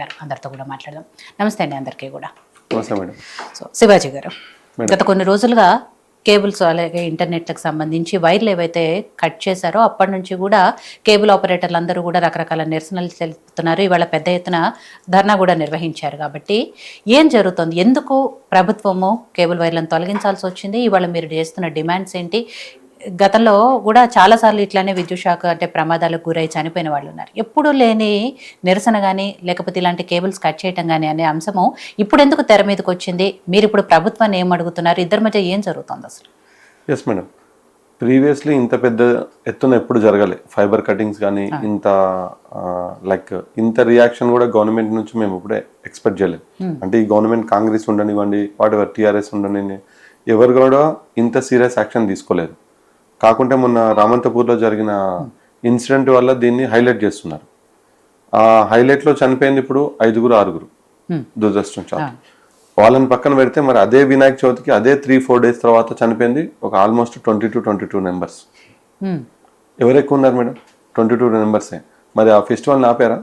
గారు అందరితో కూడా మాట్లాడదాం. నమస్తే అండి అందరికీ కూడా. నమస్తే మేడం. సో శివాజీ గారు, గత కొన్ని రోజులుగా కేబుల్స్ అలాగే ఇంటర్నెట్లకు సంబంధించి వైర్లు ఏవైతే కట్ చేశారో అప్పటి నుంచి కూడా కేబుల్ ఆపరేటర్లు అందరూ కూడా రకరకాల నిరసనలు తెలుపుతున్నారు. ఇవాళ పెద్ద ఎత్తున ధర్నా కూడా నిర్వహించారు. కాబట్టి ఏం జరుగుతుంది, ఎందుకు ప్రభుత్వము కేబుల్ వైర్లను తొలగించాల్సి వచ్చింది, ఇవాళ మీరు చేస్తున్న డిమాండ్స్ ఏంటి? గతంలో కూడా చాలాసార్లు ఇట్లానే విద్యుత్ శాఖ అంటే ప్రమాదాలకు గురై చనిపోయిన వాళ్ళు ఉన్నారు. ఎప్పుడు లేని నిరసన కానీ లేకపోతే ఇలాంటి కేబుల్స్ కట్ చేయటం కానీ అనే అంశము ఇప్పుడు ఎందుకు తెర మీదకి వచ్చింది? మీరు ఇప్పుడు ప్రభుత్వాన్ని ఏం అడుగుతున్నారు? ఇద్దరి మధ్య ఏం జరుగుతుంది అసలు? ఎస్ మేడం, ప్రీవియస్లీ ఇంత పెద్ద ఎత్తున ఎప్పుడు జరగాలి ఫైబర్ కటింగ్స్ కానీ ఇంత ఇంత రియాక్షన్ కూడా గవర్నమెంట్ నుంచి మేము ఇప్పుడే ఎక్స్పెక్ట్ చేయలేదు. అంటే ఈ గవర్నమెంట్ కాంగ్రెస్ ఉండనివ్వండి, వాట్ ఎవర్ టీఆర్ఎస్ ఉండని, ఎవరు కూడా ఇంత సీరియస్ యాక్షన్ తీసుకోలేదు. కాకుంటే మొన్న రామంతపూర్లో జరిగిన ఇన్సిడెంట్ వల్ల దీన్ని హైలైట్ చేస్తున్నారు. ఆ హైలైట్లో చనిపోయింది ఇప్పుడు 5-6 దురదృష్టం చాలా. వాళ్ళని పక్కన పెడితే మరి అదే వినాయక చవితికి అదే 3-4 డేస్ తర్వాత చనిపోయింది ఒక ఆల్మోస్ట్ 22 మెంబర్స్. ఎవరు ఎక్కువ ఉన్నారు మేడం? 22 మెంబర్సే. మరి ఆ ఫెస్టివల్ని ఆపారా?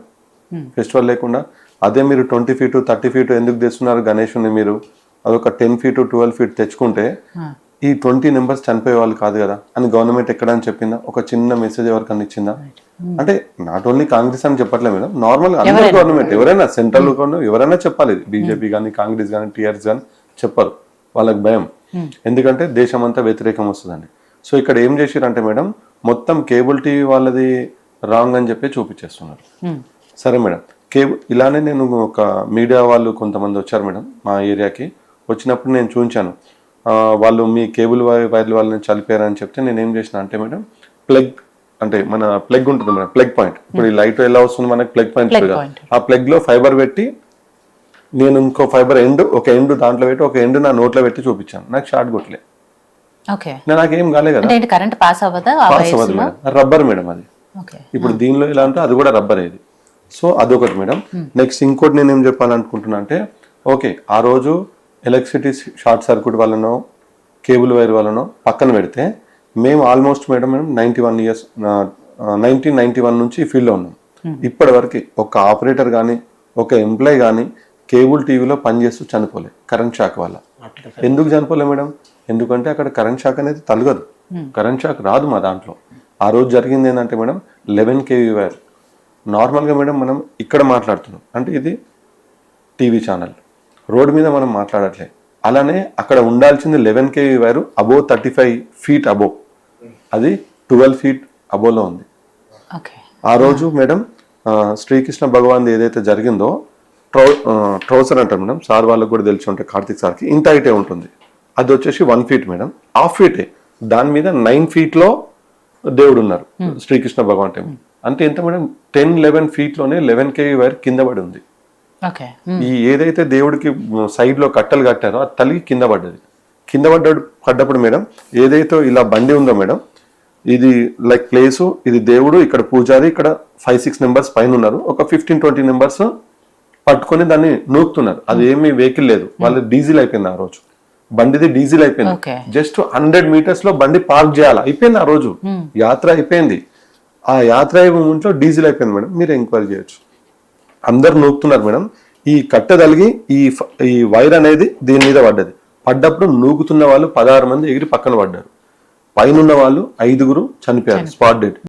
ఫెస్టివల్ లేకుండా అదే మీరు 20 ఫీట్ 30 ఫీట్ ఎందుకు తెస్తున్నారు గణేషుని? మీరు అదొక 10 ఫీట్ 12 ఫీట్ తెచ్చుకుంటే ఈ 20 మెంబర్స్ చనిపోయే వాళ్ళు కాదు కదా అని గవర్నమెంట్ ఎక్కడని చెప్పిందా? ఒక చిన్న మెసేజ్ ఎవరికన్నా ఇచ్చిందా? అంటే నాట్ ఓన్లీ కాంగ్రెస్ అని చెప్పట్లేదు మేడం, నార్మల్ అందరు గవర్నమెంట్ ఎవరైనా సెంట్రల్ ఎవరైనా చెప్పాలి. బీజేపీ కానీ కాంగ్రెస్ కానీ టీఆర్ఎస్ కానీ చెప్పరు, వాళ్ళకి భయం. ఎందుకంటే దేశం అంతా వ్యతిరేకం వస్తుందండి. సో ఇక్కడ ఏం చేసిరంటే మేడం, మొత్తం కేబుల్ టీవీ వాళ్ళది రాంగ్ అని చెప్పి చూపించేస్తున్నారు. సరే మేడం, కేబుల్ ఇలానే నేను ఒక మీడియా వాళ్ళు కొంతమంది వచ్చారు మేడం మా ఏరియాకి. వచ్చినప్పుడు నేను చూపించాను, వాళ్ళు మీ కేబుల్ వైర్లు వాళ్ళని చనిపోయారని చెప్తే నేను ఏం చేసిన అంటే మేడం, ప్లగ్ అంటే మన ప్లగ్ ఉంటుంది మేడం, ప్లగ్ పాయింట్. ఇప్పుడు ఈ లైట్ ఎలా వస్తుంది మనకి ప్లగ్ పాయింట్, ఆ ప్లగ్ లో ఫైబర్ పెట్టి నేను ఇంకో ఫైబర్ ఒక ఎండ్ దాంట్లో పెట్టి ఒక ఎండ్ నా నోట్లో పెట్టి చూపించాను. నాకు షార్ట్ కొట్టలే, నాకేం కాలే కదా. పాస్ అవ్వదు మేడం, రబ్బర్ మేడం అది. ఇప్పుడు దీనిలో ఎలా అంటే అది కూడా రబ్బర్ అయ్యేది. సో అదొకటి మేడం. నెక్స్ట్ ఇంకోటి నేను ఏం చెప్పాలనుకుంటున్నా అంటే, ఓకే ఆ రోజు ఎలక్ట్రిసిటీ షార్ట్ సర్క్యూట్ వల్లనో కేబుల్ వైర్ వల్లనో పక్కన పెడితే మేము ఆల్మోస్ట్ మేడం 1991 నుంచి ఫీల్డ్లో ఉన్నాం. ఇప్పటి వరకు ఒక ఆపరేటర్ కానీ ఒక ఎంప్లాయ్ కానీ కేబుల్ టీవీలో పనిచేస్తూ చనిపోలే కరెంట్ షాక్ వల్ల. ఎందుకు చనిపోలే మేడం? ఎందుకంటే అక్కడ కరెంట్ షాక్ అనేది తలగదు, కరెంట్ షాక్ రాదు మా దాంట్లో. ఆ రోజు జరిగింది ఏంటంటే మేడం 11 kV వైర్. నార్మల్గా మేడం మనం ఇక్కడ మాట్లాడుతున్నాం అంటే ఇది టీవీ ఛానల్, రోడ్ మీద మనం మాట్లాడట్లేదు. అలానే అక్కడ ఉండాల్సింది 11 kV wire above 35 feet above, అది 12 ఫీట్ అబోవ్లో ఉంది. ఆ రోజు మేడం శ్రీకృష్ణ భగవాన్ ఏదైతే జరిగిందో ట్రౌసర్ అంటారు మేడం, సార్ వాళ్ళకి కూడా తెలిసి ఉంటే కార్తిక్ సార్కి ఇంత హైటే ఉంటుంది. అది వచ్చేసి 1 ఫీట్ మేడం, హాఫ్ ఫీటే. దాని మీద 9 ఫీట్లో దేవుడు ఉన్నారు శ్రీకృష్ణ భగవాన్ టెంపుల్. అంటే ఎంత మేడం 10-11 ఫీట్లోనే 11 kV వైర్ కింద పడి ఉంది. ఈ ఏదైతే దేవుడికి సైడ్ లో కట్టలు కట్టారో అది తలిగి కింద పడ్డది. కింద పడ్డప్పుడు మేడం ఏదైతే ఇలా బండి ఉందో మేడం, ఇది లైక్ ప్లేసు, ఇది దేవుడు, ఇక్కడ పూజారి, ఇక్కడ 5-6 మెంబర్స్ పైన ఉన్నారు, ఒక 15-20 మెంబర్స్ పట్టుకొని దాన్ని నూపుతున్నారు. అది ఏమీ వెహికల్ లేదు, వాళ్ళు డీజిల్ అయిపోయింది. ఆ రోజు బండిది డీజిల్ అయిపోయింది. జస్ట్ 100 మీటర్స్ లో బండి పార్క్ చేయాలి, అయిపోయింది. ఆ రోజు యాత్ర అయిపోయింది. ఆ యాత్ర మూమెంట్లో డీజిల్ అయిపోయింది మేడం. మీరు ఎంక్వైరీ చేయొచ్చు. అందరు నూకుతున్నారు మేడం. ఈ కట్టె తలిగి ఈ వైర్ అనేది దీని మీద పడ్డప్పుడు నూకుతున్న వాళ్ళు 16 మంది ఎగిరి పక్కన పడ్డారు. పైన ఉన్న వాళ్ళు 5 చనిపోయారు, స్పాట్ డెడ్.